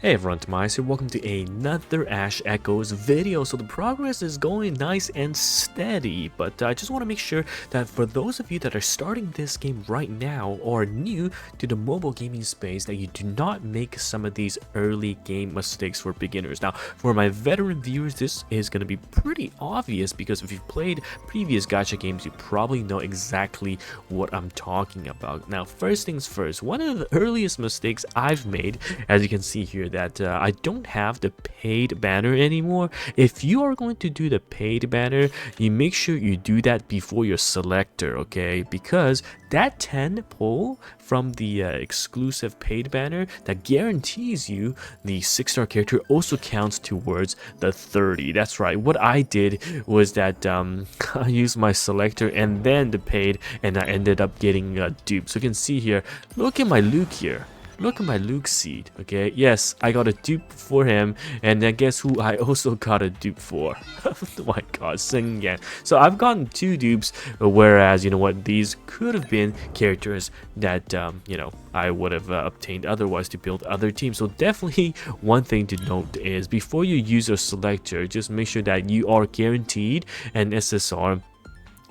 Hey everyone, TimaeuSS here. Welcome to another Ash Echoes video. So the progress is going nice and steady, but I just want to make sure that for those of you that are starting this game right now or new to the mobile gaming space, that you do not make some of these early game mistakes for beginners. Now, for my veteran viewers, this is going to be pretty obvious because if you've played previous gacha games, you probably know exactly what I'm talking about. Now, first things first, one of the earliest mistakes I've made, as you can see here, that I don't have the paid banner anymore. If you are going to do the paid banner, you make sure you do that before your selector, okay? Because that 10 pull from the exclusive paid banner that guarantees you the 6-star character also counts towards the 30. That's right. What I did was that I used my selector and then the paid, and I ended up getting duped. So you can see here, look at my Luke here. Look at my Luke seed, okay? Yes, I got a dupe for him, and then guess who I also got a dupe for? Oh my god, Sing Yan. So I've gotten 2 dupes, whereas, you know what, these could have been characters that, you know, I would have obtained otherwise to build other teams. So definitely one thing to note is before you use your selector, just make sure that you are guaranteed an SSR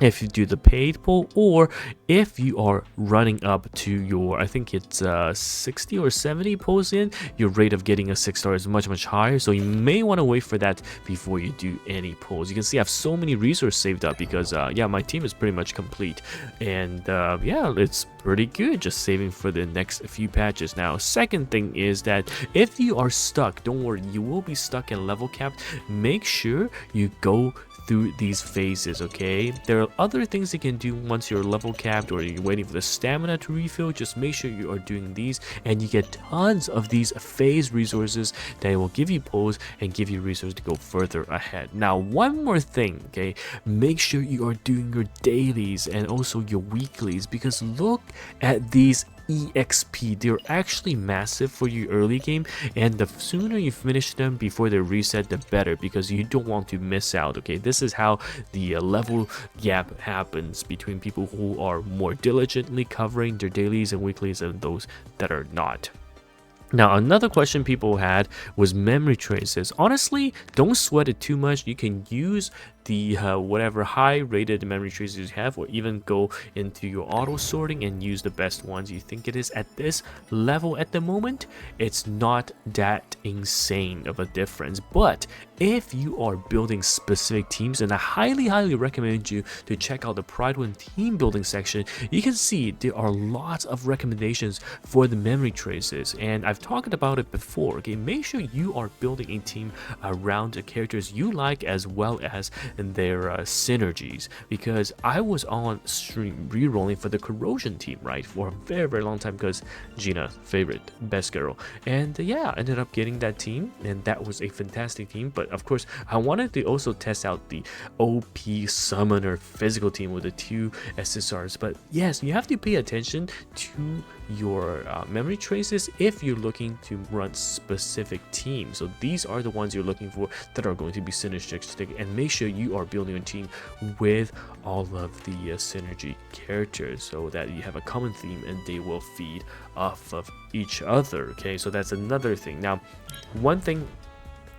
if you do the paid pull, or if you are running up to your, I think it's 60 or 70 pulls in, your rate of getting a 6-star is much higher. So you may want to wait for that before you do any pulls. You can see I have so many resources saved up because yeah, my team is pretty much complete, and yeah, it's pretty good, just saving for the next few patches. Now, second thing is that if you are stuck, don't worry, you will be stuck in level capped. Make sure you go through these phases, okay? There are other things you can do once you're level capped or you're waiting for the stamina to refill. Just make sure you are doing these, and you get tons of these phase resources that will give you pulls and give you resources to go further ahead. Now, one more thing, okay? Make sure you are doing your dailies and also your weeklies, because look at these EXP. They're actually massive for your early game, and the sooner you finish them before they reset, the better, because you don't want to miss out. Okay, this is how the level gap happens between people who are more diligently covering their dailies and weeklies and those that are not. Now, another question people had was memory traces. Honestly, don't sweat it too much. You can use the whatever high rated memory traces you have, or even go into your auto sorting and use the best ones you think it is. At this level at the moment, it's not that insane of a difference, but if you are building specific teams, and I highly recommend you to check out the Pride 1 team building section, you can see there are lots of recommendations for the memory traces, and I've talked about it before. Okay, make sure you are building a team around the characters you like as well as their synergies, because I was on stream re-rolling for the corrosion team, right, for a very long time, because Gina, favorite, best girl, and yeah, ended up getting that team, and that was a fantastic team. But of course, I wanted to also test out the OP summoner physical team with the 2 SSRs. But yes, you have to pay attention to your memory traces if you're looking to run specific teams. So these are the ones you're looking for that are going to be synergistic, and make sure you are building a team with all of the synergy characters so that you have a common theme and they will feed off of each other. Okay, so that's another thing. Now, one thing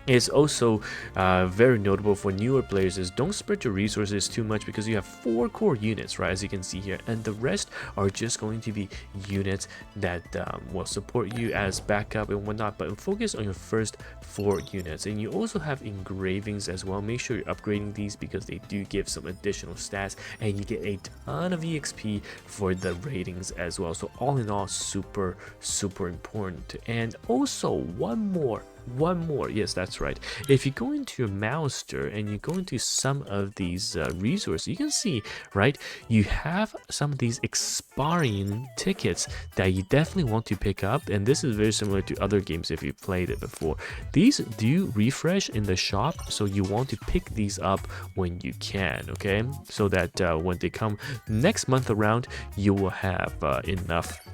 is also very notable for newer players is don't spread your resources too much, because you have 4 core units, right, as you can see here, and the rest are just going to be units that will support you as backup and whatnot. But focus on your first 4 units, and you also have engravings as well. Make sure you're upgrading these because they do give some additional stats, and you get a ton of EXP for the ratings as well. So all in all, super important. And also one more, yes, that's right, if you go into your Mouster and you go into some of these resources, you can see, right, you have some of these expiring tickets that you definitely want to pick up, and this is very similar to other games if you played it before. These do refresh in the shop, so you want to pick these up when you can, okay, so that when they come next month around, you will have enough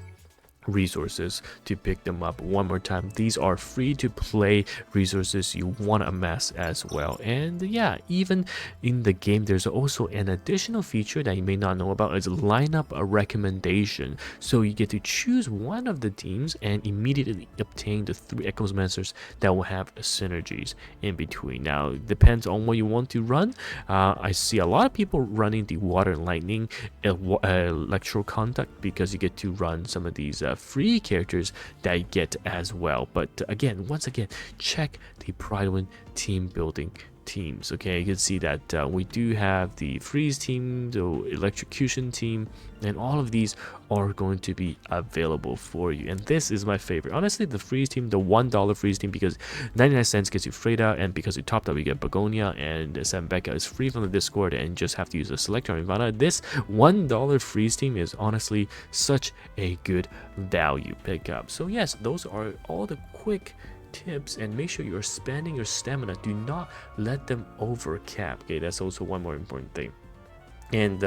resources to pick them up. One more time, these are free to play resources you want to amass as well. And yeah, even in the game, there's also an additional feature that you may not know about. Is lineup a recommendation. So you get to choose one of the teams and immediately obtain the 3 Echoes Monsters that will have synergies in between. Now it depends on what you want to run. I see a lot of people running the Water and Lightning electro contact, because you get to run some of these free characters that you get as well. But again, once again, check the Pride team building teams. Okay, you can see that we do have the freeze team, the electrocution team, and all of these are going to be available for you. And this is my favorite, honestly, the freeze team, the $1 freeze team, because 99 cents gets you Freda, and because you topped up you get Begonia, and Sam Becca is free from the Discord and just have to use a selector on Ivana. This $1 freeze team is honestly such a good value pickup. So yes, those are all the quick tips, and make sure you're spending your stamina. Do not let them overcap. Okay, that's also one more important thing. And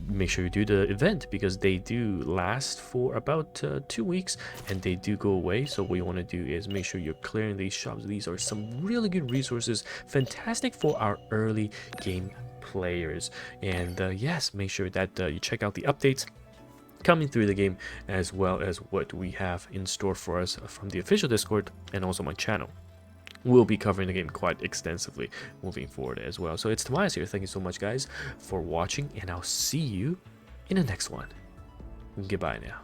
make sure you do the event, because they do last for about 2 weeks and they do go away. So what you want to do is make sure you're clearing these shops. These are some really good resources, fantastic for our early game players. And yes, make sure that you check out the updates coming through the game, as well as what we have in store for us from the official Discord and also my channel. We'll be covering the game quite extensively moving forward as well. So it's TimaeuSS here. Thank you so much, guys, for watching, and I'll see you in the next one. Goodbye now.